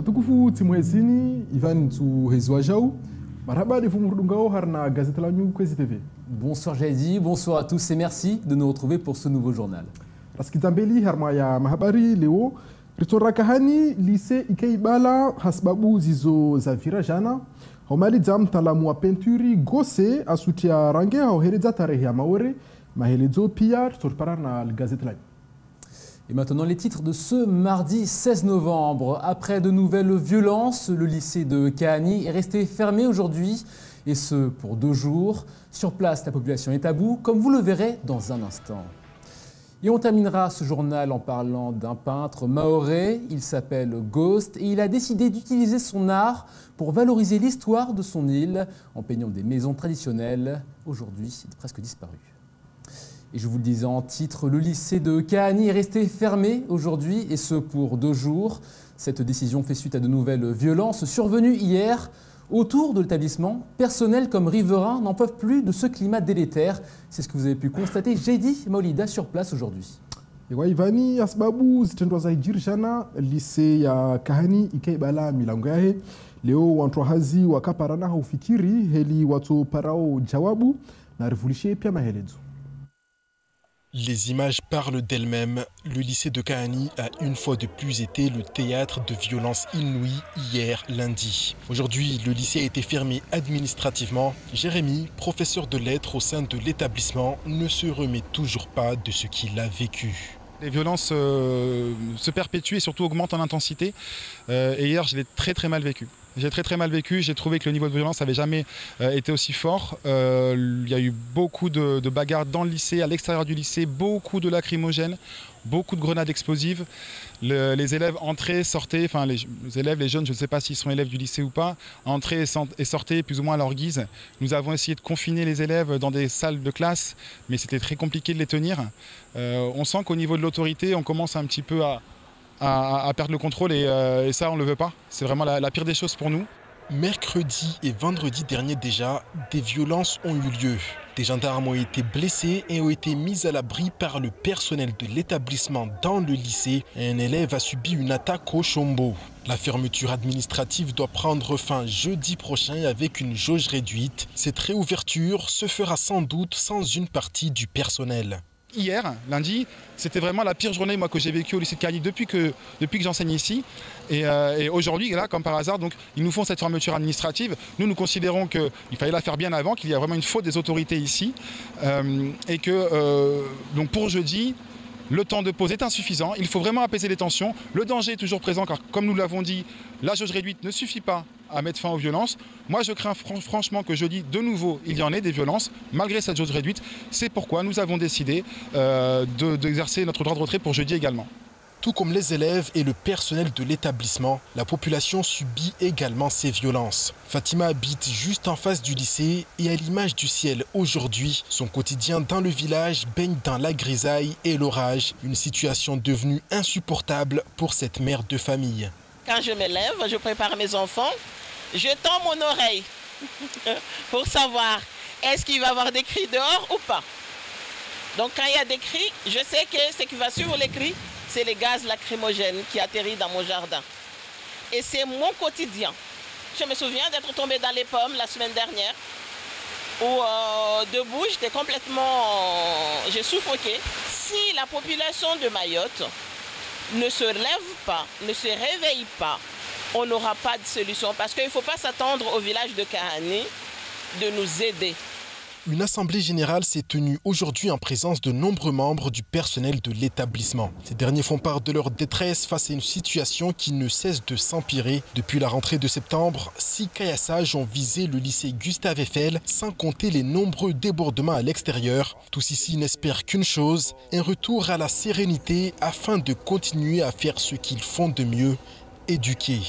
Watukufu timwezini Ivan Tuhezwajau. Marhaba de Fumurdungao harna Gazette Lanyu Kwezi TV. Bonsoir Jaidi, bonsoir à tous et merci de nous retrouver pour ce nouveau journal. Raskitambeli harmaya mahabari leo ritora kahani lycée Ikeibala hasbabu zizo za virajana homaliza mtaalamu wa penturi gose asutia range hohereza tarehe ya maore mahelezo pia tutorpara na Gazette Lanyu. Et maintenant les titres de ce mardi 16 novembre. Après de nouvelles violences, le lycée de Kahani est resté fermé aujourd'hui, et ce pour 2 jours. Sur place, la population est à bout, comme vous le verrez dans un instant. Et on terminera ce journal en parlant d'un peintre mahorais. Il s'appelle Ghost et il a décidé d'utiliser son art pour valoriser l'histoire de son île en peignant des maisons traditionnelles, aujourd'hui presque disparues. Et je vous le disais en titre, le lycée de Kahani est resté fermé aujourd'hui, et ce pour 2 jours. Cette décision fait suite à de nouvelles violences survenues hier autour de l'établissement. Personnel comme riverains n'en peuvent plus de ce climat délétère. C'est ce que vous avez pu constater, Jaidi Maolida, sur place aujourd'hui. Ivani asbabu zitendwa za hijirishana lycée ya Kahani Ikeibala milango yahe leo wantwahazi wakaparana haufikiri heli watu parao jawabu na revulishe pia mahelezo. Les images parlent d'elles-mêmes. Le lycée de Kahani a une fois de plus été le théâtre de violences inouïes hier lundi. Aujourd'hui, le lycée a été fermé administrativement. Jérémy, professeur de lettres au sein de l'établissement, ne se remet toujours pas de ce qu'il a vécu. Les violences se perpétuent et surtout augmentent en intensité. Et hier, je l'ai très mal vécu. J'ai très mal vécu, j'ai trouvé que le niveau de violence n'avait jamais été aussi fort. Il y a eu beaucoup de bagarres dans le lycée, à l'extérieur du lycée, beaucoup de lacrymogènes, beaucoup de grenades explosives. Les élèves entraient, sortaient, enfin les élèves, les jeunes, je ne sais pas s'ils sont élèves du lycée ou pas, entraient et sortaient plus ou moins à leur guise. Nous avons essayé de confiner les élèves dans des salles de classe, mais c'était très compliqué de les tenir. On sent qu'au niveau de l'autorité, on commence un petit peu à perdre le contrôle et ça on ne le veut pas. C'est vraiment la pire des choses pour nous. Mercredi et vendredi dernier déjà, des violences ont eu lieu. Des gendarmes ont été blessés et ont été mis à l'abri par le personnel de l'établissement dans le lycée. Un élève a subi une attaque au chombo. La fermeture administrative doit prendre fin jeudi prochain avec une jauge réduite. Cette réouverture se fera sans doute sans une partie du personnel. Hier, lundi, c'était vraiment la pire journée que j'ai vécue au lycée de Kahani depuis que j'enseigne ici. Et aujourd'hui, là, comme par hasard, donc, ils nous font cette fermeture administrative. Nous considérons qu'il fallait la faire bien avant, qu'il y a vraiment une faute des autorités ici. Et que donc pour jeudi, le temps de pause est insuffisant. Il faut vraiment apaiser les tensions. Le danger est toujours présent car, comme nous l'avons dit, la jauge réduite ne suffit pas à mettre fin aux violences. Moi, je crains franchement que jeudi, de nouveau, il y en ait des violences, malgré cette jauge réduite. C'est pourquoi nous avons décidé d'exercer notre droit de retrait pour jeudi également. Tout comme les élèves et le personnel de l'établissement, la population subit également ces violences. Fatima habite juste en face du lycée et à l'image du ciel aujourd'hui, son quotidien dans le village baigne dans la grisaille et l'orage. Une situation devenue insupportable pour cette mère de famille. Quand je me lève, je prépare mes enfants, je tends mon oreille pour savoir est-ce qu'il va y avoir des cris dehors ou pas. Donc quand il y a des cris, je sais que ce qui va suivre les cris, c'est les gaz lacrymogènes qui atterrissent dans mon jardin. Et c'est mon quotidien. Je me souviens d'être tombée dans les pommes la semaine dernière, où debout, j'étais complètement... j'ai suffoqué. Si la population de Mayotte ne se lève pas, ne se réveille pas, on n'aura pas de solution. Parce qu'il ne faut pas s'attendre au village de Kahani de nous aider. Une assemblée générale s'est tenue aujourd'hui en présence de nombreux membres du personnel de l'établissement. Ces derniers font part de leur détresse face à une situation qui ne cesse de s'empirer. Depuis la rentrée de septembre, 6 caillassages ont visé le lycée Gustave Eiffel, sans compter les nombreux débordements à l'extérieur. Tous ici n'espèrent qu'une chose, un retour à la sérénité afin de continuer à faire ce qu'ils font de mieux, éduquer.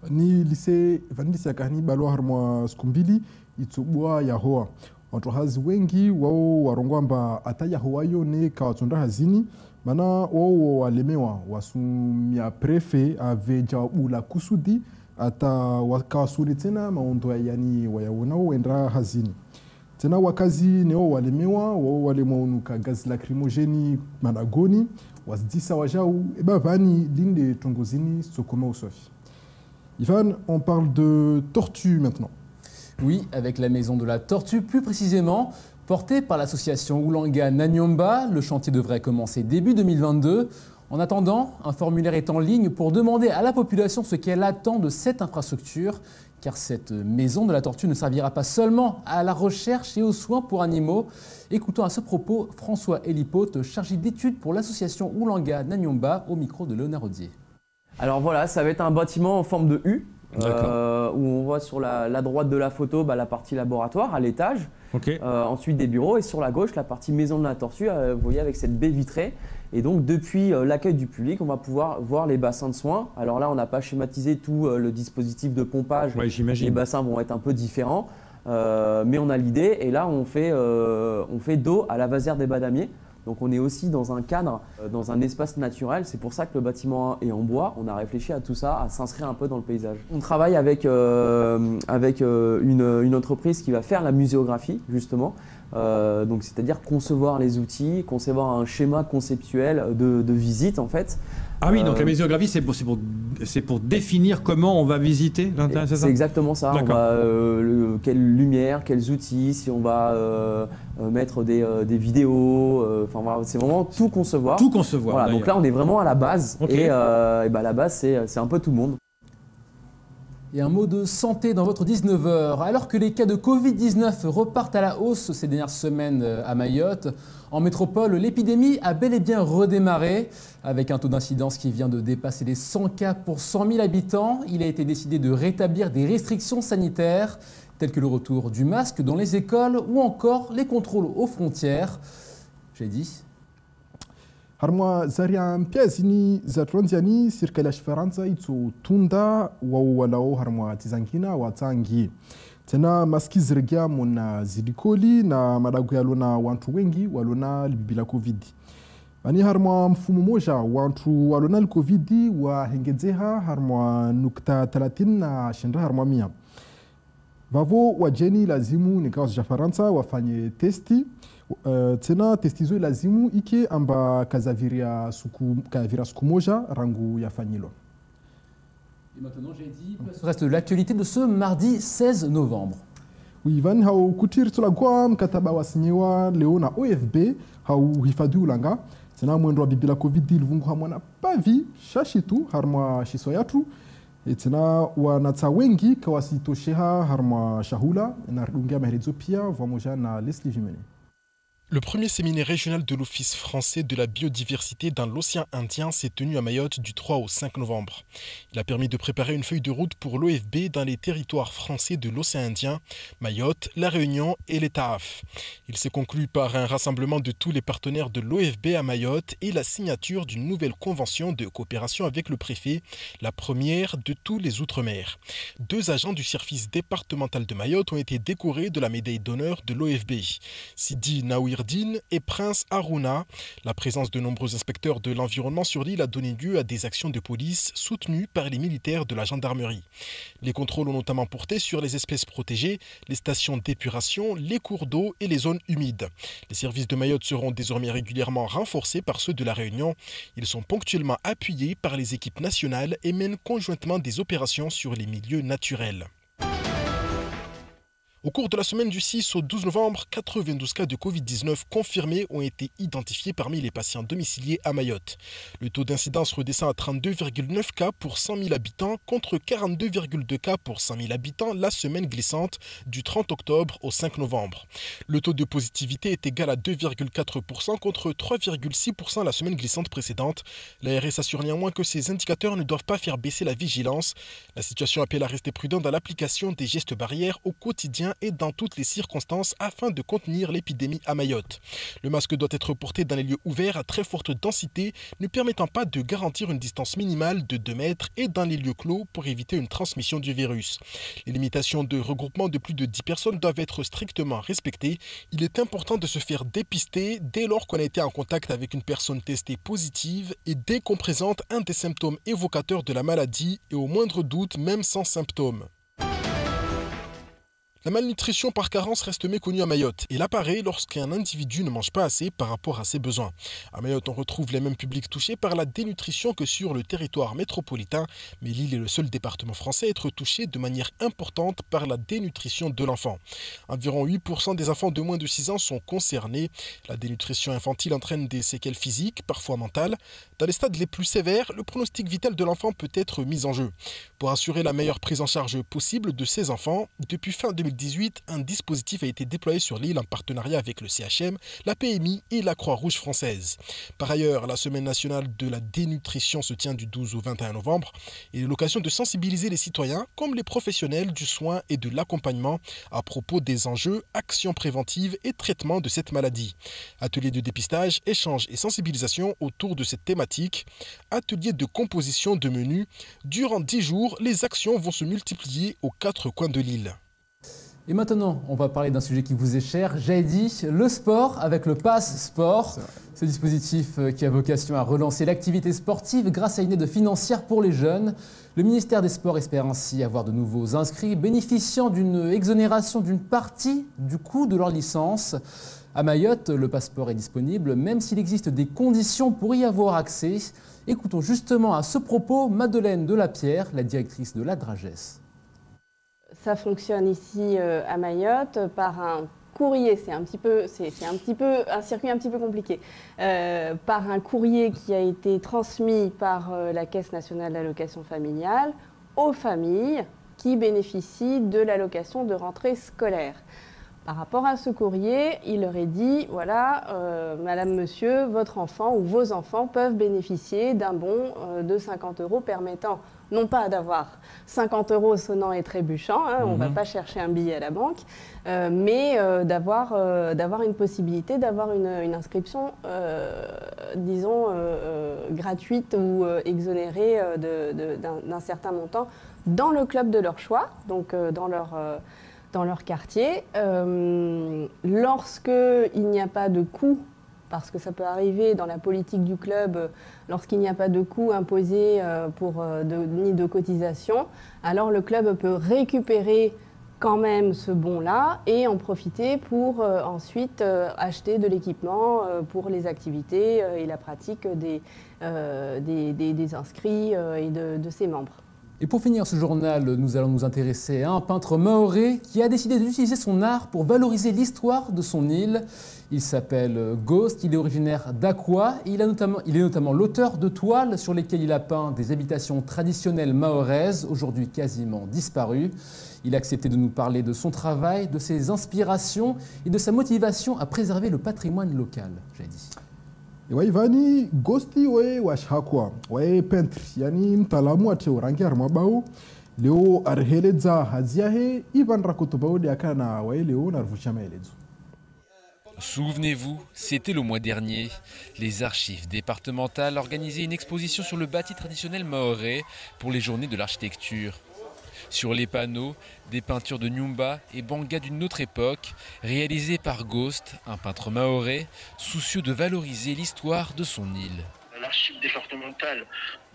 Ni lycée ya Kahani balwa harmwa siku mbili itubwa ya hoa. Watohazi wengi wao warongwamba ataya hoa yone kawatunda hazini mana wao walemewa wasumia prefe aveja ula kusudi ata wakawasuri tena maondo yani wayawona wendra hazini. tena wakazi neo walemewa unuka gazi lacrimogeni managoni wasdisa wajau vani linde tongozini sokoma usofi. Ivan, on parle de tortue maintenant. Oui, avec la maison de la tortue, plus précisément, portée par l'association Oulanga Nanyomba. Le chantier devrait commencer début 2022. En attendant, un formulaire est en ligne pour demander à la population ce qu'elle attend de cette infrastructure, car cette maison de la tortue ne servira pas seulement à la recherche et aux soins pour animaux. Écoutons à ce propos François Elipote, chargé d'études pour l'association Oulanga Nanyomba, au micro de Léonard Rodier. Alors voilà, ça va être un bâtiment en forme de U, où on voit sur la droite de la photo la partie laboratoire à l'étage, ensuite des bureaux, et sur la gauche la partie maison de la tortue, vous voyez avec cette baie vitrée. Et donc depuis l'accueil du public, on va pouvoir voir les bassins de soins. Alors là, on n'a pas schématisé tout le dispositif de pompage, les bassins vont être un peu différents, mais on a l'idée, et là on fait d'eau à la Vasière des Badamiers. Donc on est aussi dans un cadre, dans un espace naturel. C'est pour ça que le bâtiment est en bois. On a réfléchi à tout ça, à s'inscrire un peu dans le paysage. On travaille avec une entreprise qui va faire la muséographie, justement. Donc c'est-à-dire concevoir les outils, concevoir un schéma conceptuel de visite, en fait. Ah oui, donc la muséographie, c'est pour définir comment on va visiter l'intérieur, c'est ça ? C'est exactement ça. On va, quelle lumière, quels outils, si on va mettre des vidéos, voilà, c'est vraiment tout concevoir. Tout concevoir. Voilà, donc là, on est vraiment à la base. Et la base, c'est un peu tout le monde. Et un mot de santé dans votre 19h. Alors que les cas de Covid-19 repartent à la hausse ces dernières semaines à Mayotte, en métropole, l'épidémie a bel et bien redémarré. Avec un taux d'incidence qui vient de dépasser les 100 cas pour 100 000 habitants, il a été décidé de rétablir des restrictions sanitaires, telles que le retour du masque dans les écoles ou encore les contrôles aux frontières. J'ai dit. Harmwa zaria mpya zini za Tanzania serikali ya Faransa itotunda wao walao harmwa tizangina watangi tena maski zirgia mona zidikoli na madagu yalona wantu wengi walona bila covid bani harmwa mfumo moja wantu walona covid wa hengezeha harmwa nukta 30 na shinda harmwa 100 vavo wajeni lazimu nikao za Faransa wafanye testi tena testizo lazimu ike amba kavira suku moja rangu yafanyilo. Et maintenant, j'ai dit, place au reste de l'actualité de ce mardi 16 novembre. Oui, Ivan, hau kutir tulagwa mkataba wasinyiwa leo na OFB hau hifadhi Ulanga tena mwendo wa bibila covid ilvungu hamwana pavi shashitu harma shiso yatu tena wanatsa wengi kawasitosheha harma shahula na rungia maherezo pia vamoja na Leslie Vimene. Le premier séminaire régional de l'Office français de la biodiversité dans l'océan Indien s'est tenu à Mayotte du 3 au 5 novembre. Il a permis de préparer une feuille de route pour l'OFB dans les territoires français de l'océan Indien, Mayotte, La Réunion et les Tahaf. Il s'est conclu par un rassemblement de tous les partenaires de l'OFB à Mayotte et la signature d'une nouvelle convention de coopération avec le préfet, la première de tous les Outre-mer. 2 agents du service départemental de Mayotte ont été décorés de la médaille d'honneur de l'OFB. Sidi Naouir et Prince Aruna. La présence de nombreux inspecteurs de l'environnement sur l'île a donné lieu à des actions de police soutenues par les militaires de la gendarmerie. Les contrôles ont notamment porté sur les espèces protégées, les stations d'épuration, les cours d'eau et les zones humides. Les services de Mayotte seront désormais régulièrement renforcés par ceux de la Réunion. Ils sont ponctuellement appuyés par les équipes nationales et mènent conjointement des opérations sur les milieux naturels. Au cours de la semaine du 6 au 12 novembre, 92 cas de Covid-19 confirmés ont été identifiés parmi les patients domiciliés à Mayotte. Le taux d'incidence redescend à 32,9 cas pour 100 000 habitants contre 42,2 cas pour 100 000 habitants la semaine glissante du 30 octobre au 5 novembre. Le taux de positivité est égal à 2,4% contre 3,6% la semaine glissante précédente. L'ARS assure néanmoins que ces indicateurs ne doivent pas faire baisser la vigilance. La situation appelle à rester prudent dans l'application des gestes barrières au quotidien et dans toutes les circonstances afin de contenir l'épidémie à Mayotte. Le masque doit être porté dans les lieux ouverts à très forte densité, ne permettant pas de garantir une distance minimale de 2 mètres et dans les lieux clos pour éviter une transmission du virus. Les limitations de regroupement de plus de 10 personnes doivent être strictement respectées. Il est important de se faire dépister dès lors qu'on a été en contact avec une personne testée positive et dès qu'on présente un des symptômes évocateurs de la maladie et au moindre doute même sans symptômes. La malnutrition par carence reste méconnue à Mayotte. Elle apparaît lorsqu'un individu ne mange pas assez par rapport à ses besoins. À Mayotte, on retrouve les mêmes publics touchés par la dénutrition que sur le territoire métropolitain, mais l'île est le seul département français à être touché de manière importante par la dénutrition de l'enfant. Environ 8% des enfants de moins de 6 ans sont concernés. La dénutrition infantile entraîne des séquelles physiques, parfois mentales. Dans les stades les plus sévères, le pronostic vital de l'enfant peut être mis en jeu. Pour assurer la meilleure prise en charge possible de ces enfants, depuis fin 2018, un dispositif a été déployé sur l'île en partenariat avec le CHM, la PMI et la Croix-Rouge française. Par ailleurs, la semaine nationale de la dénutrition se tient du 12 au 21 novembre et est l'occasion de sensibiliser les citoyens comme les professionnels du soin et de l'accompagnement à propos des enjeux, actions préventives et traitement de cette maladie. Ateliers de dépistage, échanges et sensibilisation autour de cette thématique. Ateliers de composition de menus. Durant 10 jours, les actions vont se multiplier aux 4 coins de l'île. Et maintenant, on va parler d'un sujet qui vous est cher, j'ai dit, le sport avec le Pass Sport. Ce dispositif qui a vocation à relancer l'activité sportive grâce à une aide financière pour les jeunes. Le ministère des Sports espère ainsi avoir de nouveaux inscrits bénéficiant d'une exonération d'une partie du coût de leur licence. À Mayotte, le passeport est disponible, même s'il existe des conditions pour y avoir accès. Écoutons justement à ce propos Madeleine Delapierre, la directrice de la Dragesse. Ça fonctionne ici à Mayotte par un courrier, c'est un circuit un petit peu compliqué, par un courrier qui a été transmis par la Caisse nationale d'allocation familiale aux familles qui bénéficient de l'allocation de rentrée scolaire. Par rapport à ce courrier, il leur est dit, voilà, madame, monsieur, votre enfant ou vos enfants peuvent bénéficier d'un bon de 50 € permettant non pas d'avoir 50 € sonnant et trébuchant, hein, on ne va pas chercher un billet à la banque, mais d'avoir une possibilité d'avoir une inscription, disons, gratuite ou exonérée d'un certain montant dans le club de leur choix, donc dans leur quartier. Lorsqu'il n'y a pas de coût, parce que ça peut arriver dans la politique du club, lorsqu'il n'y a pas de coût imposé ni de cotisation, alors le club peut récupérer quand même ce bon-là et en profiter pour ensuite acheter de l'équipement pour les activités et la pratique des inscrits et de ses membres. Et pour finir ce journal, nous allons nous intéresser à un peintre mahorais qui a décidé d'utiliser son art pour valoriser l'histoire de son île. Il s'appelle Ghost, il est originaire d'Aqua et il est notamment l'auteur de toiles sur lesquelles il a peint des habitations traditionnelles mahoraises, aujourd'hui quasiment disparues. Il a accepté de nous parler de son travail, de ses inspirations et de sa motivation à préserver le patrimoine local, j'ai dit. Waivani Ghosti we washakwa we peintre yani mtaalamu ate urangi armabao leo arheleza haziahe ivan rakotobaudi akana we leo narvusha maelezo. Souvenez-vous, c'était le mois dernier. Les archives départementales organisaient une exposition sur le bâti traditionnel mahorais pour les journées de l'architecture. Sur les panneaux, des peintures de Nyumba et Banga d'une autre époque, réalisées par Ghost, un peintre mahorais, soucieux de valoriser l'histoire de son île. L'archive départementale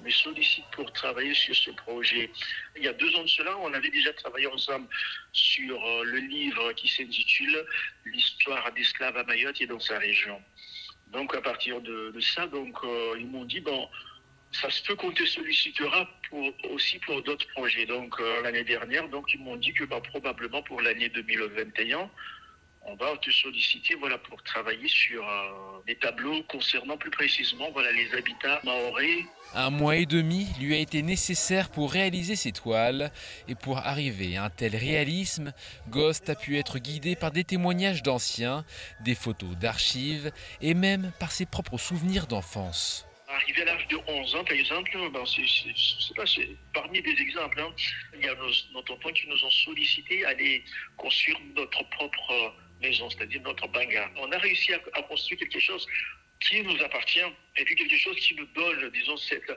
me sollicite pour travailler sur ce projet. Il y a 2 ans de cela, on avait déjà travaillé ensemble sur le livre qui s'intitule « L'histoire d'esclaves à Mayotte et dans sa région ». Donc à partir de ça, ils m'ont dit « bon, ça se peut qu'on te sollicitera aussi pour d'autres projets. » Donc l'année dernière, ils m'ont dit que probablement pour l'année 2021, on va te solliciter pour travailler sur des tableaux concernant plus précisément les habitats mahorais. 1 mois et demi lui a été nécessaire pour réaliser ses toiles. Et pour arriver à un tel réalisme, Ghost a pu être guidé par des témoignages d'anciens, des photos d'archives et même par ses propres souvenirs d'enfance. Arrivé à l'âge de 11 ans, par exemple, c'est parmi des exemples, hein, il y a nos enfants qui nous ont sollicité à aller construire notre propre maison, c'est-à-dire notre banga. On a réussi à construire quelque chose qui nous appartient et puis quelque chose qui nous donne, disons, cette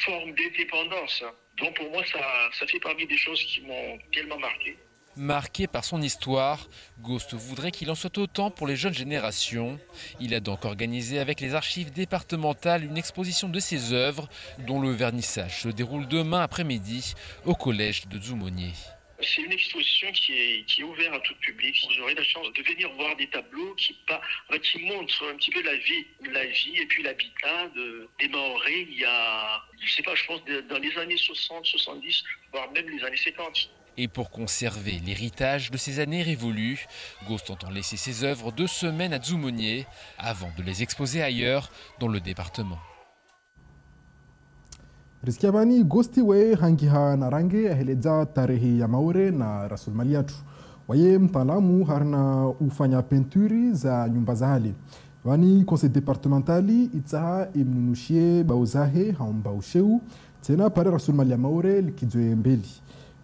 forme d'indépendance. Donc pour moi, ça fait parmi des choses qui m'ont tellement marqué. Marqué par son histoire, Ghost voudrait qu'il en soit autant pour les jeunes générations. Il a donc organisé avec les archives départementales une exposition de ses œuvres, dont le vernissage se déroule demain après-midi au collège de Dzoumogné. C'est une exposition qui est ouverte à tout public. Vous aurez la chance de venir voir des tableaux qui montrent un petit peu la vie et puis l'habitat des Mahorais. Il y a, je sais pas, je pense dans les années 60, 70, voire même les années 50. Et pour conserver l'héritage de ces années révolues, Ghost entend laisser ses œuvres 2 semaines à Dzumonier avant de les exposer ailleurs dans le département. Riskiavani Ghosti we hangiha narange aheleza tarehe ya Maore na rasilimali yetu. Waye mtaalamu harna ufanya penturi za nyumba za hali. Wani conseil departementali itsaha imnunushie bauzahe haumbausheu tena pare rasilimali ya Maore likizwe mbeli.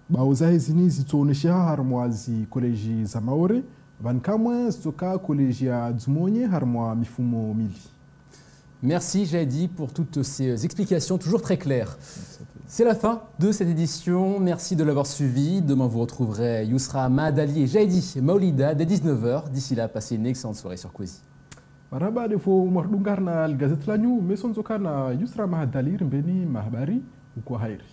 Bauzahe zini zitoonesha harmwazi koleji za Maore vankamwe stoka koleji ya Dzumonier harmwa mifumo mili. Merci Jaidi pour toutes ces explications toujours très claires. C'est la fin de cette édition. Merci de l'avoir suivi. Demain, vous retrouverez Yousra, Madali et Jaidi Maolida dès 19h. D'ici là, passez une excellente soirée sur Kwezi. Marhaba defo mardungarna al-gazet lanyu mesonzokana Yousra Mahadali mbeni mahabari ukwa hairi.